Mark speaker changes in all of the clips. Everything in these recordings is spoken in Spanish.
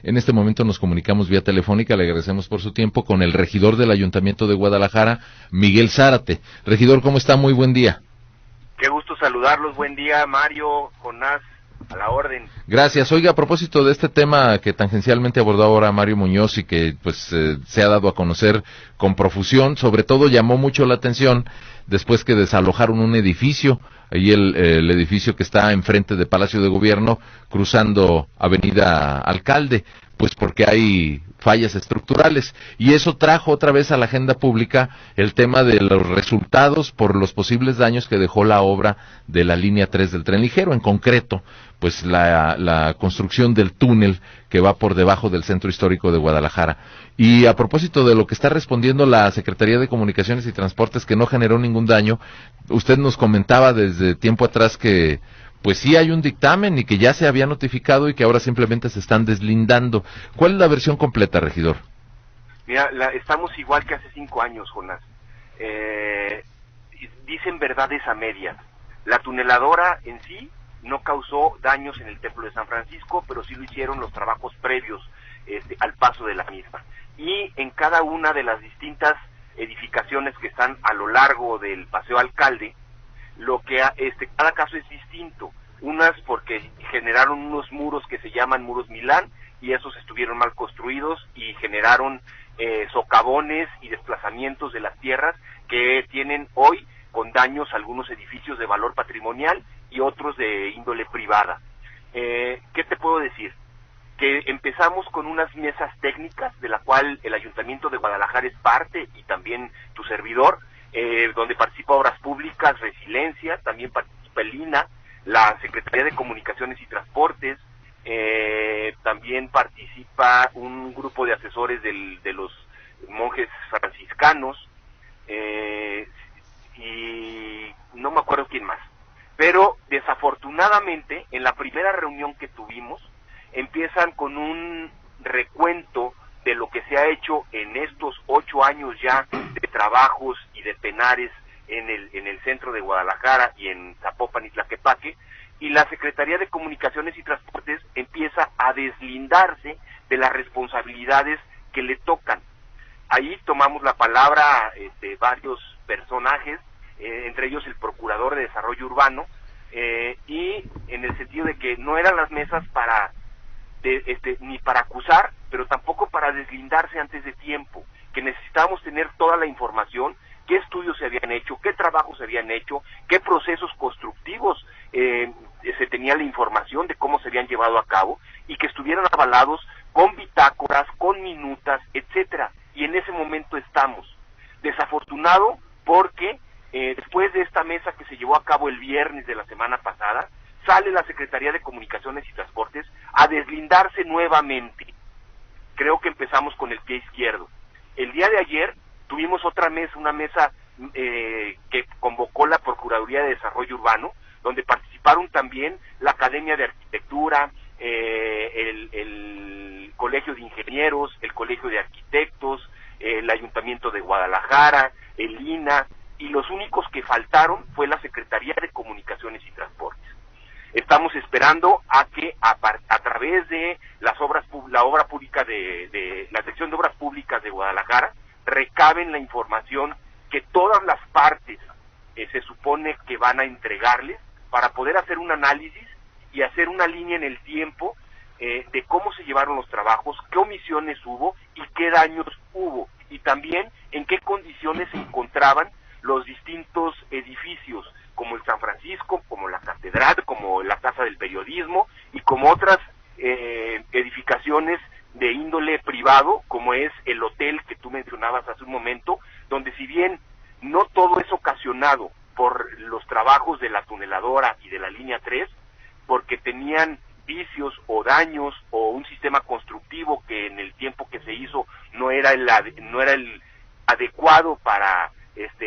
Speaker 1: En este momento nos comunicamos vía telefónica, le agradecemos por su tiempo, con el regidor del Ayuntamiento de Guadalajara, Miguel Zárate. Regidor, ¿cómo está? Muy buen día.
Speaker 2: Qué gusto saludarlos, buen día, Mario, Jonás, a la orden.
Speaker 1: Gracias. Oiga, a propósito de este tema que tangencialmente abordó ahora Mario Muñoz y que se ha dado a conocer con profusión, sobre todo llamó mucho la atención después que desalojaron un edificio, ahí el edificio que está enfrente de Palacio de Gobierno, cruzando Avenida Alcalde, pues porque hay fallas estructurales, y eso trajo otra vez a la agenda pública el tema de los resultados por los posibles daños que dejó la obra de la línea 3 del tren ligero, en concreto, pues la construcción del túnel que va por debajo del centro histórico de Guadalajara. Y a propósito de lo que está respondiendo la Secretaría de Comunicaciones y Transportes, que no generó ningún daño, usted nos comentaba desde tiempo atrás que pues sí hay un dictamen y que ya se había notificado y que ahora simplemente se están deslindando. ¿Cuál es la versión completa, regidor?
Speaker 2: Mira, estamos igual que hace 5 años, Jonás. Dicen verdades a medias. La tuneladora en sí no causó daños en el Templo de San Francisco, pero sí lo hicieron los trabajos previos al paso de la misma. Y en cada una de las distintas edificaciones que están a lo largo del Paseo Alcalde, cada caso es distinto. Unas porque generaron unos muros que se llaman muros Milán, y esos estuvieron mal construidos y generaron socavones y desplazamientos de las tierras que tienen hoy con daños algunos edificios de valor patrimonial y otros de índole privada. ¿Qué te puedo decir? Que empezamos con unas mesas técnicas, de la cual el Ayuntamiento de Guadalajara es parte, y también tu servidor, donde participa Obras Públicas, Resiliencia, también participa el INA, la Secretaría de Comunicaciones y Transportes, también participa un grupo de asesores de los monjes franciscanos, y no me acuerdo quién más. Pero desafortunadamente, en la primera reunión que tuvimos, empiezan con un recuento de lo que se ha hecho en estos 8 años ya de trabajos y de penares en el centro de Guadalajara y en Zapopan y Tlaquepaque, y la Secretaría de Comunicaciones y Transportes empieza a deslindarse de las responsabilidades que le tocan. Ahí tomamos la palabra varios personajes, entre ellos el Procurador de Desarrollo Urbano, y en el sentido de que no eran las mesas ni para acusar, pero tampoco para deslindarse antes de tiempo, que necesitábamos tener toda la información, qué estudios se habían hecho, qué trabajos se habían hecho, qué procesos constructivos se tenía la información de cómo se habían llevado a cabo, y que estuvieran avalados con bitácoras, con minutas, etcétera. Y en ese momento estamos. Desafortunado porque después de esta mesa que se llevó a cabo el viernes de la semana pasada, sale la Secretaría de Comunicaciones y Transportes a deslindarse nuevamente. Creo que empezamos con el pie izquierdo. El día de ayer tuvimos otra mesa, una mesa que convocó la Procuraduría de Desarrollo Urbano, donde participaron también la Academia de Arquitectura, el Colegio de Ingenieros, el Colegio de Arquitectos, el Ayuntamiento de Guadalajara, el INA, y los únicos que faltaron fue la Secretaría de Comunicaciones y Transportes. Estamos esperando a que a través de la obra pública de la sección de Obras Públicas de Guadalajara recaben la información que todas las partes se supone que van a entregarles, para poder hacer un análisis y hacer una línea en el tiempo de cómo se llevaron los trabajos, qué omisiones hubo y qué daños hubo, y también en qué condiciones se encontraban los distintos edificios, como el San Francisco, como la Catedral, como la Casa del Periodismo, y como otras edificaciones de índole privado, como es el hotel que tú mencionabas hace un momento, donde si bien no todo es ocasionado por los trabajos de la tuneladora y de la línea 3, porque tenían vicios o daños o un sistema constructivo que en el tiempo que se hizo no era el adecuado para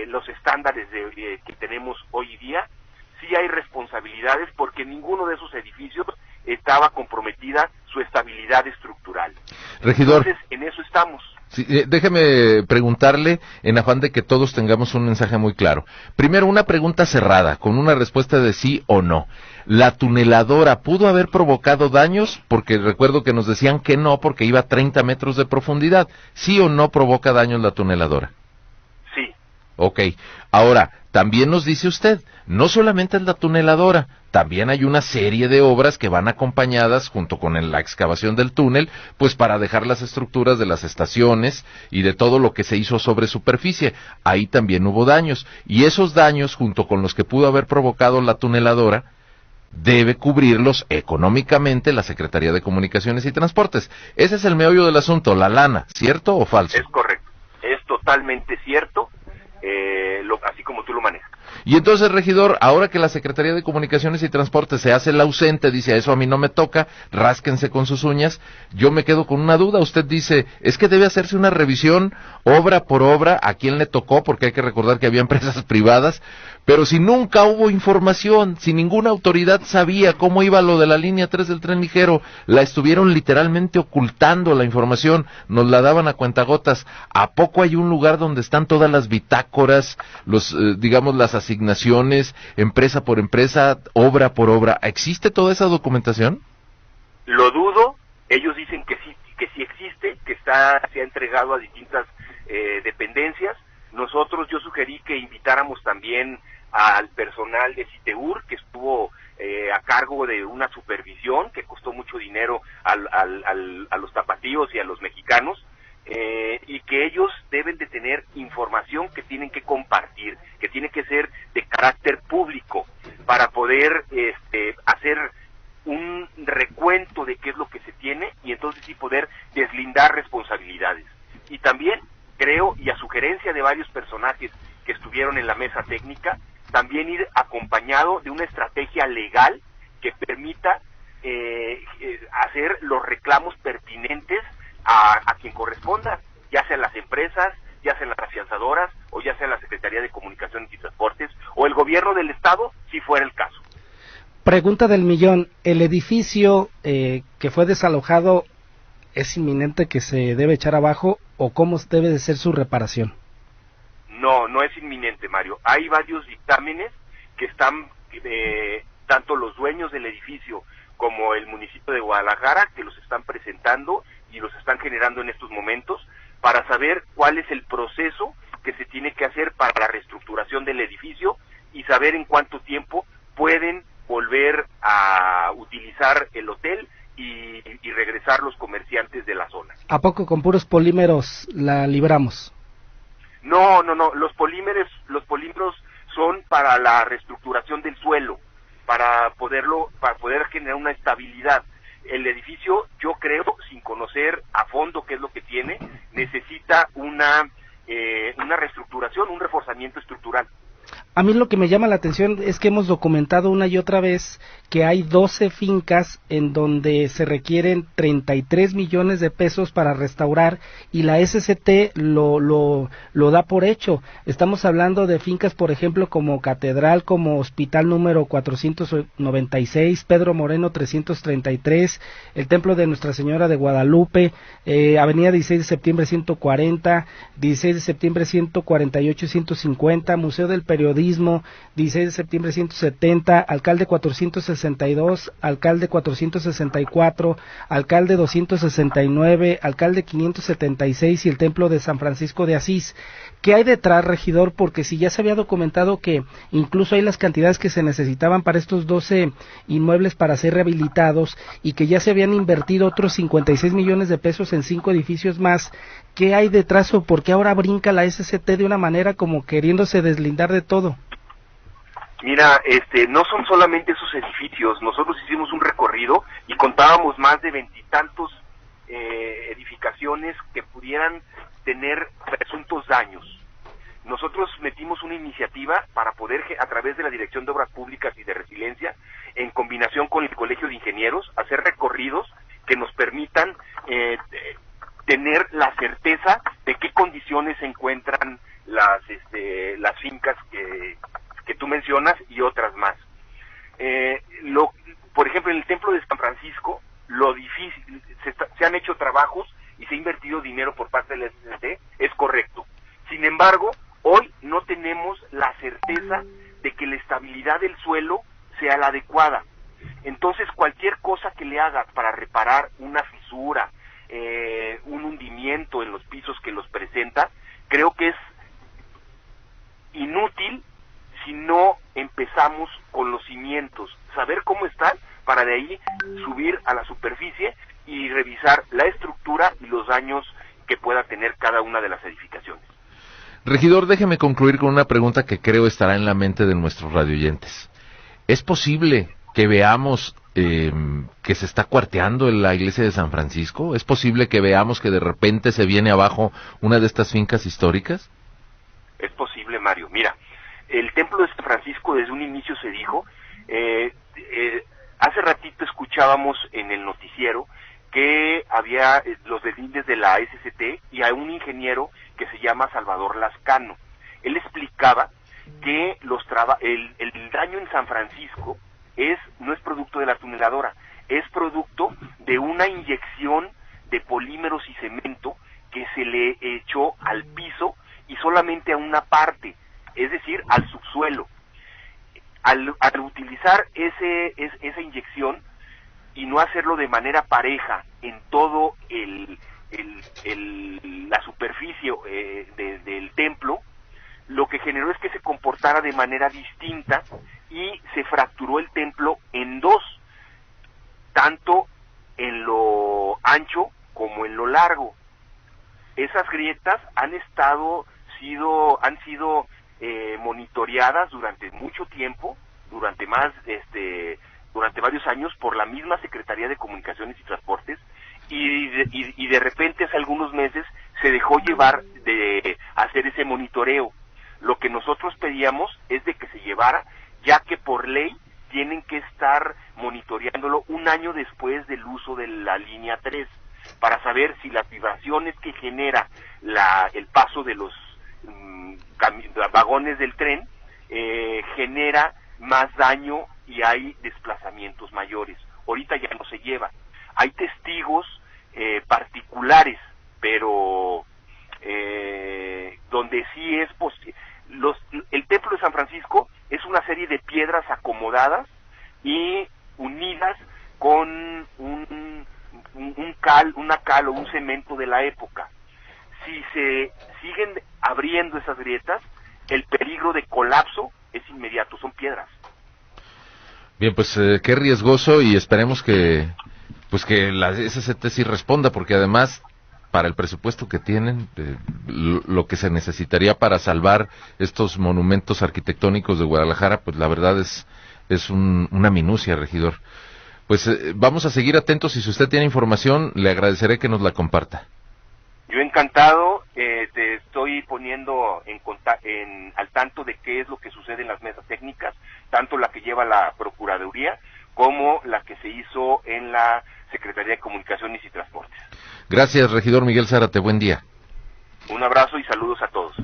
Speaker 2: los estándares que tenemos hoy día, sí hay responsabilidades, porque ninguno de esos edificios estaba comprometida su estabilidad estructural.
Speaker 1: Regidor,
Speaker 2: entonces en eso estamos.
Speaker 1: Sí, déjeme preguntarle, en afán de que todos tengamos un mensaje muy claro. Primero, una pregunta cerrada, con una respuesta de sí o no. ¿La tuneladora pudo haber provocado daños? Porque recuerdo que nos decían que no, porque iba a 30 metros de profundidad. ¿Sí o no provoca daños la tuneladora?
Speaker 2: Sí.
Speaker 1: Ok. Ahora, también nos dice usted, no solamente es la tuneladora, también hay una serie de obras que van acompañadas junto con la excavación del túnel, pues para dejar las estructuras de las estaciones y de todo lo que se hizo sobre superficie. Ahí también hubo daños, y esos daños, junto con los que pudo haber provocado la tuneladora, debe cubrirlos económicamente la Secretaría de Comunicaciones y Transportes. Ese es el meollo del asunto, la lana, ¿cierto o falso?
Speaker 2: Es correcto, es totalmente cierto, así como tú lo manejas.
Speaker 1: Y entonces, regidor, ahora que la Secretaría de Comunicaciones y Transportes se hace el ausente, dice, eso a mí no me toca, rásquense con sus uñas, yo me quedo con una duda. Usted dice, es que debe hacerse una revisión obra por obra a quién le tocó, porque hay que recordar que había empresas privadas, pero si nunca hubo información, si ninguna autoridad sabía cómo iba lo de la línea 3 del tren ligero, la estuvieron literalmente ocultando la información, nos la daban a cuentagotas. ¿A poco hay un lugar donde están todas las bitácoras, digamos, las asignaciones, empresa por empresa, obra por obra? ¿Existe toda esa documentación?
Speaker 2: Lo dudo, ellos dicen que sí existe, que se ha entregado a distintas dependencias. Yo sugerí que invitáramos también al personal de CITEUR, que estuvo a cargo de una supervisión que costó mucho dinero a los tapatíos y a los mexicanos, y que ellos deben de tener información que tienen que compartir, que tiene que ser de carácter público, para poder hacer un recuento de qué es lo que se tiene y entonces sí poder deslindar responsabilidades. Y también creo, y a sugerencia de varios personajes que estuvieron en la mesa técnica, también ir acompañado de una estrategia legal que permita hacer los reclamos pertinentes a quien corresponda, ya sean las empresas, ya sean las afianzadoras, o ya sea la Secretaría de Comunicaciones y Transportes, o el gobierno del Estado, si fuera el caso.
Speaker 3: Pregunta del millón, ¿el edificio que fue desalojado es inminente que se debe echar abajo, o cómo debe de ser su reparación?
Speaker 2: No es inminente, Mario. Hay varios dictámenes que están, tanto los dueños del edificio como el municipio de Guadalajara, que los están presentando y los están generando en estos momentos, para saber cuál es el proceso que se tiene que hacer para la reestructuración del edificio y saber en cuánto tiempo pueden volver a utilizar el hotel y regresar los comerciantes de la zona.
Speaker 3: ¿A poco con puros polímeros la libramos?
Speaker 2: No, los polímeros son para la reestructuración del suelo, para poder generar una estabilidad. El edificio, yo creo, sin conocer a fondo qué es lo que tiene, necesita una reestructuración, un reforzamiento estructural.
Speaker 3: A mí lo que me llama la atención es que hemos documentado una y otra vez que hay 12 fincas en donde se requieren 33 millones de pesos para restaurar, y la SCT lo da por hecho. Estamos hablando de fincas, por ejemplo, como Catedral, como Hospital número 496, Pedro Moreno 333, el Templo de Nuestra Señora de Guadalupe, Avenida 16 de septiembre 140, 16 de septiembre 148 y 150, Museo del Periodismo, 16 de septiembre 170, Alcalde 462, Alcalde 464, Alcalde 269, Alcalde 576 y el Templo de San Francisco de Asís. ¿Qué hay detrás, regidor? Porque si ya se había documentado que incluso hay las cantidades que se necesitaban para estos 12 inmuebles para ser rehabilitados, y que ya se habían invertido otros 56 millones de pesos en 5 edificios más, ¿qué hay detrás, o por qué ahora brinca la SCT de una manera como queriéndose deslindar de todo?
Speaker 2: Mira, no son solamente esos edificios. Nosotros hicimos un recorrido y contábamos más de 20 y tantos edificaciones que pudieran tener presuntos daños. Nosotros metimos una iniciativa para poder, a través de la Dirección de Obras Públicas y de Resiliencia, en combinación con el Colegio de Ingenieros, hacer recorridos que nos permitan tener la certeza de qué condiciones se encuentran las fincas que tú mencionas y otras más. Por ejemplo, en el Templo de San Francisco, se han hecho trabajos y se ha invertido dinero por parte del SCT, es correcto. Sin embargo, hoy no tenemos la certeza de que la estabilidad del suelo sea la adecuada. Entonces, cualquier cosa que le hagas para reparar una fisura, un hundimiento en los pisos que los presenta, creo que es inútil si no empezamos con los cimientos, saber cómo están para de ahí subir a la superficie y revisar la estructura y los daños que pueda tener cada una de las edificaciones.
Speaker 1: Regidor, déjeme concluir con una pregunta que creo estará en la mente de nuestros radioyentes. ¿Es posible que veamos que se está cuarteando en la iglesia de San Francisco? ¿Es posible que veamos que de repente se viene abajo una de estas fincas históricas?
Speaker 2: Es posible, Mario. Mira, el templo de San Francisco desde un inicio se dijo, hace ratito escuchábamos en el noticiero que había los deslindes de la SCT y hay un ingeniero que se llama Salvador Lascano. Él explicaba que el daño en San Francisco no es producto de la tuneladora, es producto de una inyección de polímeros y cemento que se le echó al piso y solamente a una parte, es decir, al subsuelo. Al utilizar esa inyección y no hacerlo de manera pareja en todo la superficie del templo, lo que generó es que se comportara de manera distinta y se fracturó el templo en dos, tanto en lo ancho como en lo largo. Esas grietas han sido monitoreadas durante mucho tiempo, durante varios años por la misma Secretaría de Comunicaciones y Transportes, y de repente hace algunos meses se dejó llevar de hacer ese monitoreo. Lo que nosotros pedíamos es de que se llevara, ya que por ley tienen que estar monitoreándolo un año después del uso de la línea 3, para saber si las vibraciones que genera el paso de los vagones del tren genera más daño y hay desplazamientos mayores. Ahorita ya no se lleva. Hay testigos particulares, pero donde sí es posible. El templo de San Francisco es una serie de piedras acomodadas y unidas con una cal o un cemento de la época. Si se siguen abriendo esas grietas, el peligro de colapso es inmediato, son piedras.
Speaker 1: Bien, pues qué riesgoso, y esperemos que la SCT sí responda, porque además, para el presupuesto que tienen, lo que se necesitaría para salvar estos monumentos arquitectónicos de Guadalajara, pues la verdad es una minucia, regidor. Pues vamos a seguir atentos, y si usted tiene información, le agradeceré que nos la comparta.
Speaker 2: Yo encantado, te estoy poniendo al tanto de qué es lo que sucede en las mesas técnicas, tanto la que lleva la Procuraduría como la que se hizo en la Secretaría de Comunicaciones y Transportes.
Speaker 1: Gracias, regidor Miguel Zárate, buen día.
Speaker 2: Un abrazo y saludos a todos.